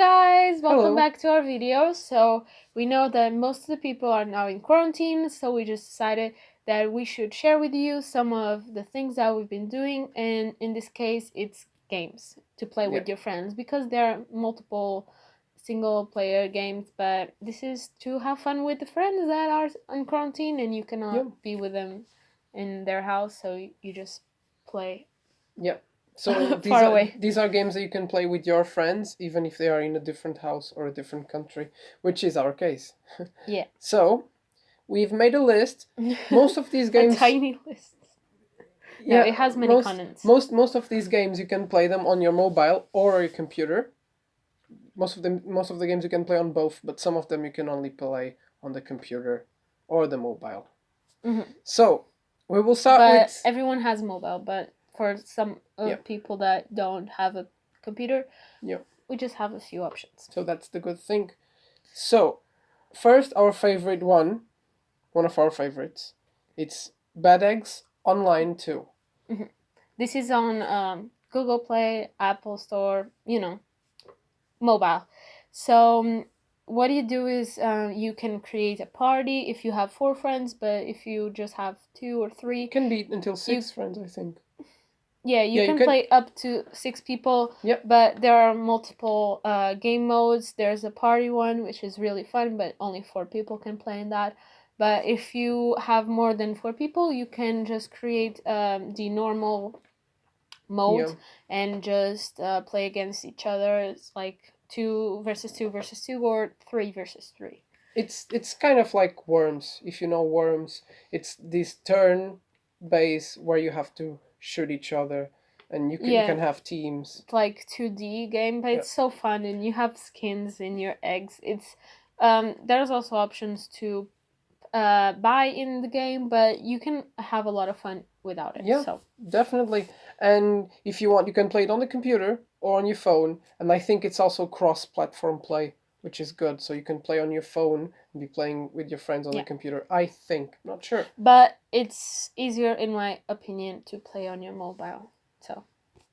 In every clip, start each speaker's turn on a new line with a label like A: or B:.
A: guys, welcome
B: Hello.
A: back to our video. So we know that most of the people are now in quarantine, so we just decided that we should share with you some of the things that we've been doing, and in this case it's games to play with your friends, because there are multiple single player games, but this is to have fun with the friends that are in quarantine and you cannot be with them in their house, so you just play.
B: So
A: Far away.
B: these are games that you can play with your friends, even if they are in a different house or a different country, which is our case.
A: Yeah.
B: So we've made a list. Most of these games,
A: a tiny list. No,
B: yeah,
A: it has many contents.
B: Most of these games you can play them on your mobile or your computer. Most of the games you can play on both, but some of them you can only play on the computer or the mobile.
A: Mm-hmm.
B: So we will start with.
A: Everyone has mobile, but for some people that don't have a computer, we just have a few options.
B: So that's the good thing. So, first, our favorite one of our favorites, it's Bad Eggs Online 2.
A: Mm-hmm. This is on Google Play, Apple Store, mobile. So what you do is you can create a party if you have 4 friends, but if you just have 2 or 3...
B: It can be until 6 friends, I think.
A: Yeah, you can play up to 6 people, but there are multiple game modes. There's a party one, which is really fun, but only 4 people can play in that. But if you have more than 4 people, you can just create the normal mode and just play against each other. It's like 2 versus 2 versus 2 or 3 versus 3.
B: It's kind of like Worms, if you know Worms. It's this turn base where you have to shoot each other, and you can have teams.
A: It's like 2D game, but it's so fun, and you have skins in your eggs. It's there's also options to buy in the game, but you can have a lot of fun without it.
B: Yeah, definitely. And if you want, you can play it on the computer or on your phone, and I think it's also cross-platform play, which is good. So you can play on your phone and be playing with your friends on the computer. I think, not sure.
A: But it's easier, in my opinion, to play on your mobile. So.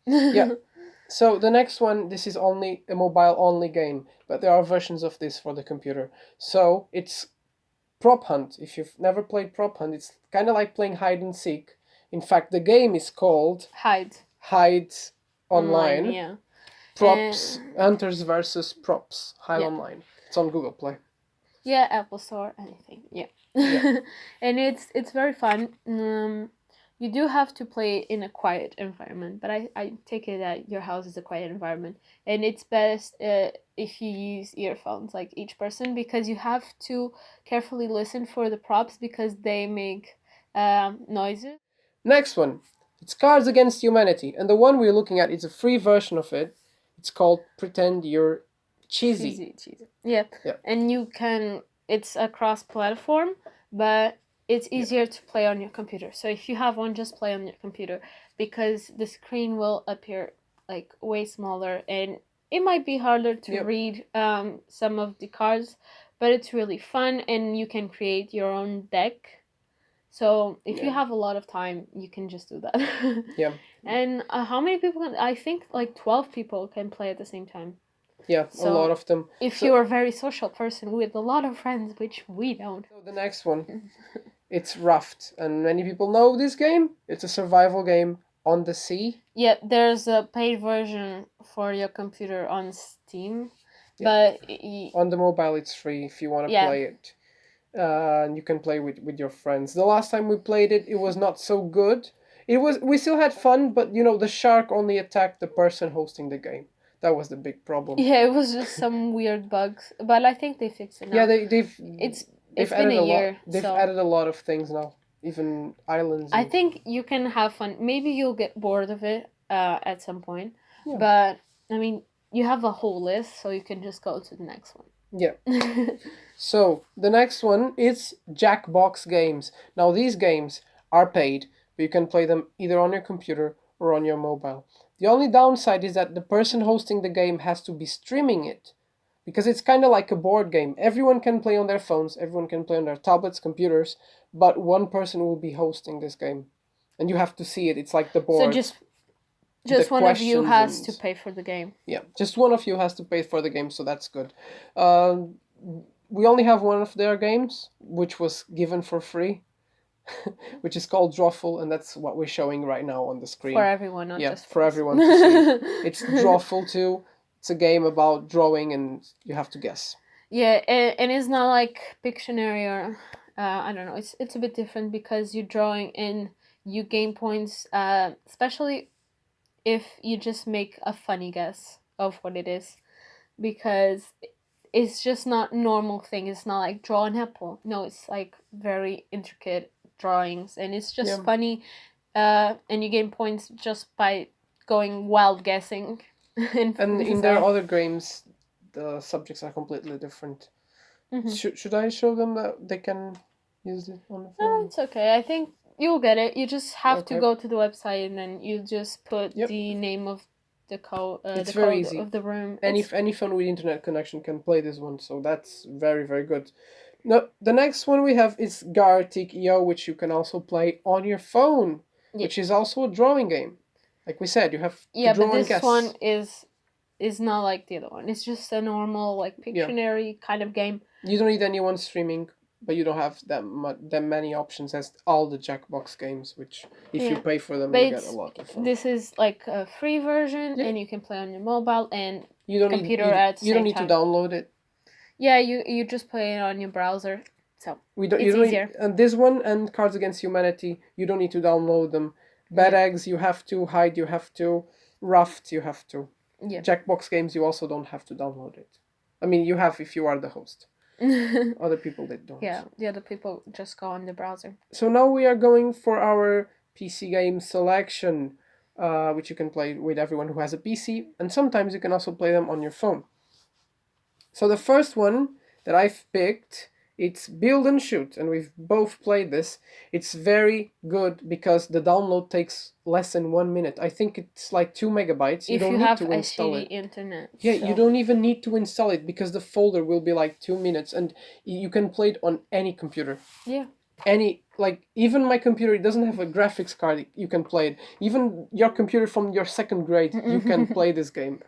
B: Yeah. So the next one, this is only a mobile-only game, but there are versions of this for the computer. So it's Prop Hunt. If you've never played Prop Hunt, it's kind of like playing hide and seek. In fact, the game is called
A: Hide
B: Online.
A: Yeah.
B: Props, Hunters versus Props, Hide Online. It's on Google Play.
A: Yeah, Apple Store, anything. Yeah. And it's very fun. You do have to play in a quiet environment, but I take it that your house is a quiet environment, and it's best if you use earphones, like each person, because you have to carefully listen for the props because they make noises.
B: Next one, it's Cards Against Humanity, and the one we're looking at is a free version of it. It's called Pretend You're Cheesy.
A: Yeah. And you can, it's a cross-platform, but it's easier to play on your computer. So if you have one, just play on your computer, because the screen will appear like way smaller, and it might be harder to read some of the cards, but it's really fun, and you can create your own deck. So if you have a lot of time, you can just do that. And how many people can... I think like 12 people can play at the same time.
B: Yeah, so, a lot of them.
A: If you're a very social person with a lot of friends, which we don't.
B: So the next one, it's Raft, and many people know this game. It's a survival game on the sea.
A: Yeah, there's a paid version for your computer on Steam, but
B: on the mobile it's free if you want to play it. And you can play with your friends. The last time we played it, it was not so good. We still had fun, but the shark only attacked the person hosting the game. That was the big problem.
A: Yeah, it was just some weird bugs, but I think they fixed it now.
B: Yeah, they've
A: been a year.
B: They've added a lot of things now, even islands.
A: I think you can have fun. Maybe you'll get bored of it at some point, but I mean, you have a whole list, so you can just go to the next one.
B: Yeah. So the next one is Jackbox Games. Now these games are paid, but you can play them either on your computer or on your mobile. The only downside is that the person hosting the game has to be streaming it, because it's kind of like a board game. Everyone can play on their phones, everyone can play on their tablets, computers, but one person will be hosting this game, and you have to see it. It's like the board.
A: So just Just one of you
B: questions
A: has to
B: and
A: pay for the game.
B: yeah, just one of you has to pay for the game, so that's good. We only have one of their games, which was given for free, which is called Drawful, and that's what we're showing right now on the screen.
A: For everyone, not
B: yeah,
A: just
B: for
A: us.
B: everyone to see. It's Drawful 2. It's a game about drawing, and you have to guess.
A: Yeah, and it's not like Pictionary or I don't know. It's a bit different because you're drawing and you gain points, especially if you just make a funny guess of what it is, because it's just not normal thing. It's not like draw an apple. No, it's like very intricate drawings, and it's just
B: Yeah.
A: funny. And you gain points just by going wild guessing.
B: And in their other games, the subjects are completely different. Should I show them that they can use it on the phone?
A: No, it's okay. I think you'll get it. You just have to
B: Okay.
A: go to the website and then you just put
B: Yep.
A: the name of the
B: It's
A: the
B: very
A: code
B: easy.
A: of the room.
B: Any phone with internet connection can play this one, so that's very, very good. No, the next one we have is Gartic.io, which you can also play on your phone, which is also a drawing game. Like we said, you have to draw
A: but
B: and
A: this
B: guess.
A: one is not like the other one. It's just a normal like Pictionary kind of game.
B: You don't need anyone streaming, but you don't have that many options as all the Jackbox games, which if you pay for them, you get a lot of fun.
A: This is like a free version, and you can play on your mobile and
B: you don't
A: computer
B: need,
A: at the
B: you
A: same
B: don't need
A: time.
B: to download it.
A: Yeah, you just play it on your browser, so it's easier.
B: And this one and Cards Against Humanity, you don't need to download them. Bad Eggs, you have to. Hide, you have to. Raft, you have to.
A: Yeah.
B: Jackbox Games, you also don't have to download it. I mean, you have if you are the host. Other people that don't.
A: Yeah, the other people just go on the browser.
B: So now we are going for our PC game selection, which you can play with everyone who has a PC, and sometimes you can also play them on your phone. So the first one that I've picked, it's Build and Shoot, and we've both played this. It's very good because the download takes less than 1 minute. I think it's like 2 megabytes. You don't need to install it.
A: Internet.
B: Yeah, you don't even need to install it because the folder will be like 2 minutes, and you can play it on any computer.
A: Yeah.
B: Even my computer, it doesn't have a graphics card, you can play it. Even your computer from your second grade, you can play this game.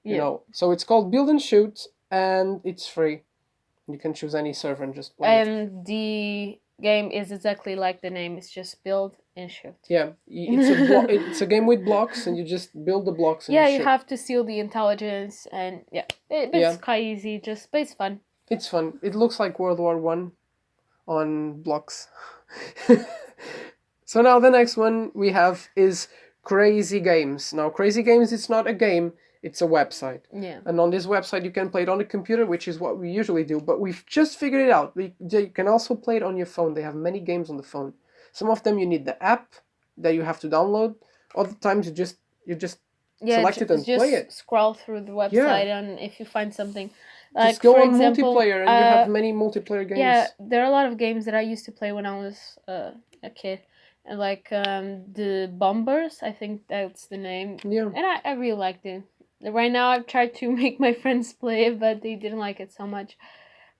B: You know, so it's called Build and Shoot, and it's free. You can choose any server and just play it.
A: And the game is exactly like the name. It's just build and shoot.
B: Yeah, it's a game with blocks, and you just build the blocks. And
A: you have to steal the intelligence, and it's quite easy. But it's fun.
B: It's fun. It looks like World War I on blocks. So now the next one we have is Crazy Games. Now Crazy Games, it's not a game. It's a website.
A: Yeah.
B: And on this website, you can play it on the computer, which is what we usually do. But we've just figured it out. You can also play it on your phone. They have many games on the phone. Some of them you need the app that you have to download. Other times you just select it and play it.
A: Scroll through the website, and if you find something, like
B: just go
A: for
B: on
A: example,
B: multiplayer, and you have many multiplayer games.
A: Yeah, there are a lot of games that I used to play when I was a kid. And like the Bombers, I think that's the name.
B: Yeah.
A: And I really liked it. Right now, I've tried to make my friends play it, but they didn't like it so much.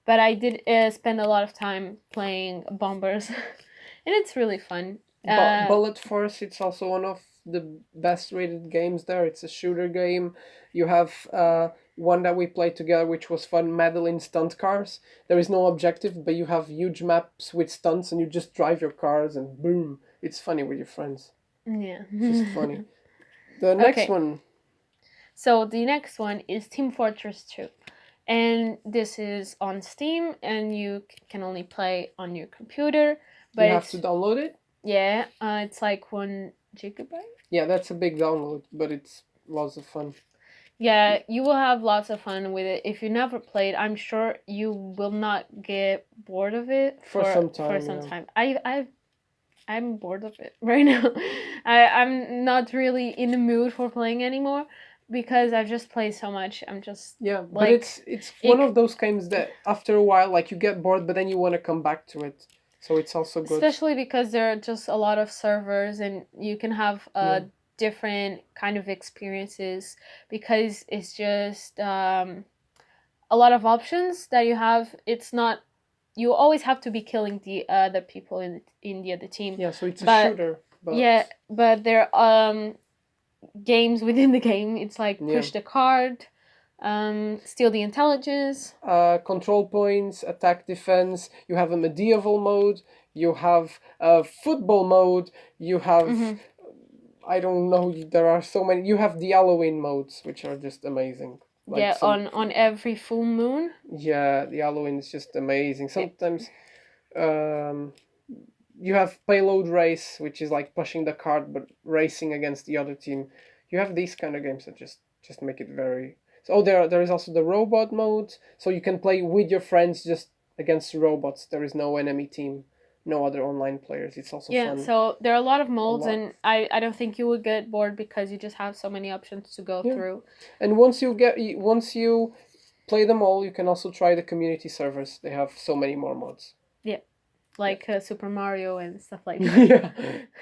A: But I did spend a lot of time playing Bombers, and it's really fun.
B: Bullet Force, it's also one of the best rated games there. It's a shooter game. You have one that we played together, which was fun, Madeline Stunt Cars. There is no objective, but you have huge maps with stunts, and you just drive your cars, and boom. It's funny with your friends.
A: Yeah.
B: It's just funny. The next one.
A: So the next one is Team Fortress 2. And this is on Steam, and you can only play on your computer. But
B: you have to download it?
A: Yeah, it's like 1 gigabyte.
B: Yeah, that's a big download, but it's lots of fun.
A: Yeah, you will have lots of fun with it. If you never played, I'm sure you will not get bored of it
B: for some time.
A: I'm bored of it right now. I'm not really in the mood for playing anymore because I've just played so much. I'm just
B: but it's one of those games that after a while, like, you get bored, but then you want to come back to it. So it's also good.
A: Especially because there are just a lot of servers, and you can have different kind of experiences because it's just a lot of options that you have. It's not. You always have to be killing the other people in the other team.
B: Yeah, so it's a shooter.
A: But yeah, but there games within the game. It's like
B: Yeah.
A: push the card, steal the intelligence.
B: Control points, attack, defense. You have a medieval mode. You have a football mode. You have I don't know. There are so many. You have the Halloween modes, which are just amazing. Like
A: Yeah, on every full moon.
B: Yeah, the Halloween is just amazing. Sometimes, you have payload race, which is like pushing the cart but racing against the other team. You have these kind of games that just make it very. So there is also the robot mode, so you can play with your friends just against robots. There is no enemy team, no other online players. It's also
A: Yeah,
B: fun.
A: so there are a lot of modes,
B: lot.
A: and I don't think you would get bored because you just have so many options to go through.
B: And once you play them all, you can also try the community servers. They have so many more mods.
A: Yeah, like Super Mario and stuff like that.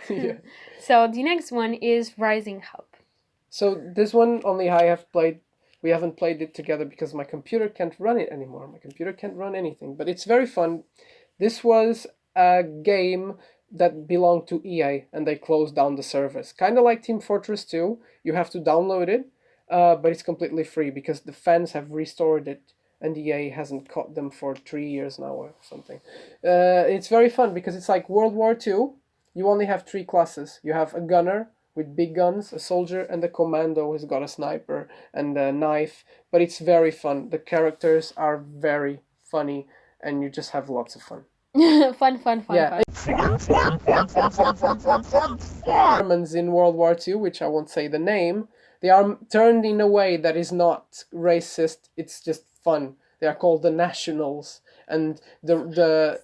B: Yeah.
A: So the next one is Rising Hub.
B: So this one only I have played. We haven't played it together because my computer can't run it anymore. My computer can't run anything, but it's very fun. This was a game that belonged to EA, and they closed down the service. Kind of like Team Fortress 2. You have to download it, but it's completely free because the fans have restored it, and EA hasn't caught them for 3 years now or something. It's very fun because it's like World War II. You only have 3 classes. You have a gunner with big guns, a soldier, and a commando who's got a sniper and a knife. But it's very fun. The characters are very funny, and you just have lots of fun.
A: fun.
B: Yeah. Germans in World War II, which I won't say the name, they are turned in a way that is not racist. It's just fun. They are called the Nationals, and the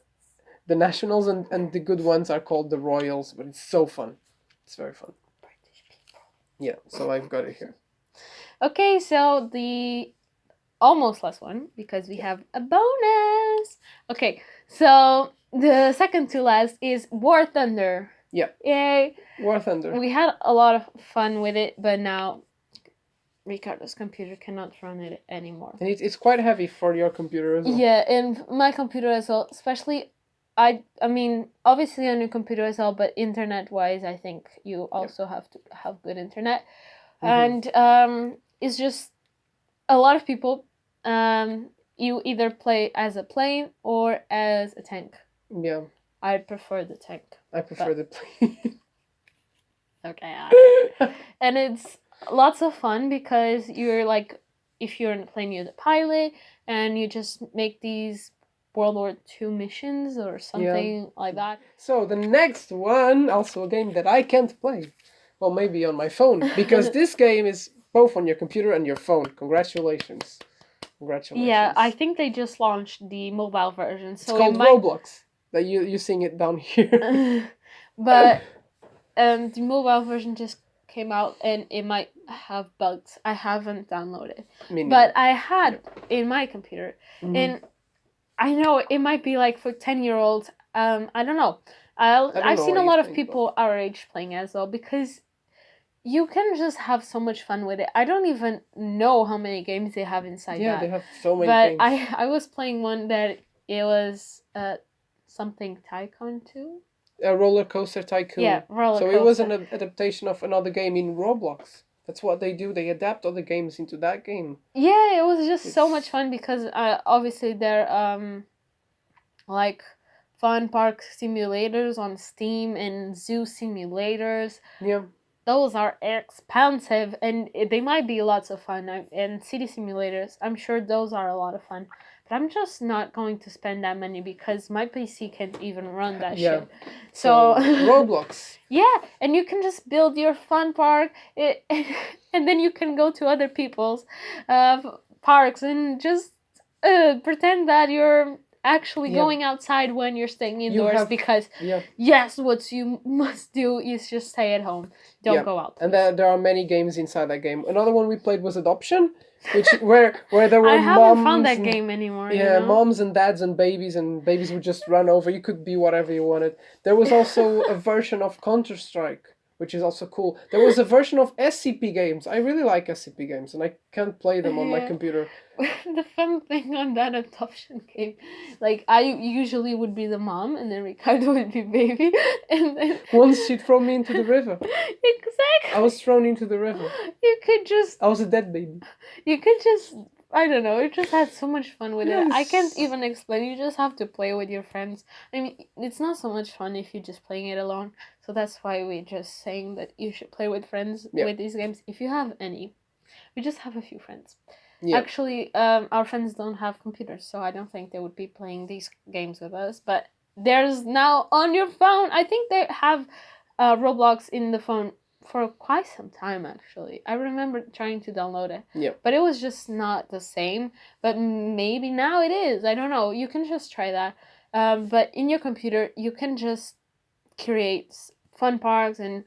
B: Nationals and the good ones are called the Royals. But it's so fun. It's very fun. Yeah, so I've got it here.
A: Okay, so the almost last one, because we have a bonus. Okay, so the second to last is War Thunder.
B: Yeah.
A: Yay.
B: War Thunder.
A: We had a lot of fun with it, but now Ricardo's computer cannot run it anymore.
B: And it's quite heavy for your computer as well.
A: Yeah, and my computer as well, especially I mean, obviously on your computer as well, but internet-wise, I think you also have to have good internet. And it's just a lot of people, you either play as a plane or as a tank.
B: Yeah.
A: I prefer the tank.
B: I prefer the plane.
A: Okay. And it's lots of fun because you're like, if you're in a plane, you're the pilot, and you just make these World War II missions or something like that.
B: So the next one, also a game that I can't play. Well, maybe on my phone, because this game is both on your computer and your phone. Congratulations.
A: Yeah, I think they just launched the mobile version. So
B: it's called Roblox. That you seeing it down here.
A: But the mobile version just came out and it might have bugs. I haven't downloaded. But I had in my computer. And I know it might be like for 10-year-olds. I don't know. I've seen a lot of people our age playing as well because you can just have so much fun with it. I don't even know how many games they have inside that.
B: Yeah, they have so many games.
A: But I was playing one that it was something Tycoon 2?
B: A Roller Coaster Tycoon.
A: Yeah, Roller Coaster.
B: So it was an adaptation of another game in Roblox. That's what they do. They adapt other games into that game.
A: Yeah, it was just so much fun because obviously they're like fun park simulators on Steam and zoo simulators.
B: Yeah.
A: Those are expensive and they might be lots of fun. And city simulators, I'm sure those are a lot of fun. But I'm just not going to spend that money because my PC can't even run that shit. So
B: Roblox.
A: Yeah, and you can just build your fun park, and then you can go to other people's parks and just pretend that you're actually going outside when you're staying indoors because yes, what you must do is just stay at home. Don't go out.
B: And there are many games inside that game. Another one we played was Adoption, where there were
A: I haven't
B: moms
A: found that game anymore.
B: Yeah, moms and dads and babies would just run over. You could be whatever you wanted. There was also a version of Counter-Strike which is also cool. There was a version of SCP games. I really like SCP games, and I can't play them on my
A: Yeah.
B: computer.
A: The fun thing on that adoption game, like I usually would be the mom, and then Ricardo would be baby, and then
B: Once she threw me into the river.
A: Exactly.
B: I was thrown into the river.
A: You could just.
B: I was a dead baby.
A: You could just. I don't know. You just had so much fun with it. I
B: Yes.
A: can't even explain. You just have to play with your friends. I mean, it's not so much fun if you're just playing it alone. So that's why we're just saying that you should play with friends
B: Yeah.
A: with these games if you have any. We just have a few friends.
B: Yeah.
A: Actually, our friends don't have computers, so I don't think they would be playing these games with us. But there's now on your phone. I think they have Roblox in the phone for quite some time, actually. I remember trying to download it.
B: Yeah.
A: But it was just not the same. But maybe now it is. I don't know. You can just try that. But in your computer, you can just create fun parks and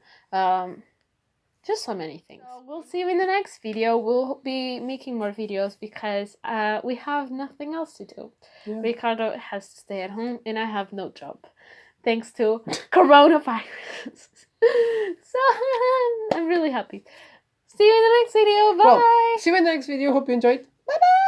A: just so many things. So we'll see you in the next video. We'll be making more videos because we have nothing else to do.
B: Yeah.
A: Ricardo has to stay at home and I have no job. Thanks to coronavirus. So I'm really happy. See you in the next video. Bye.
B: Well, see you in the next video. Hope you enjoyed. Bye bye.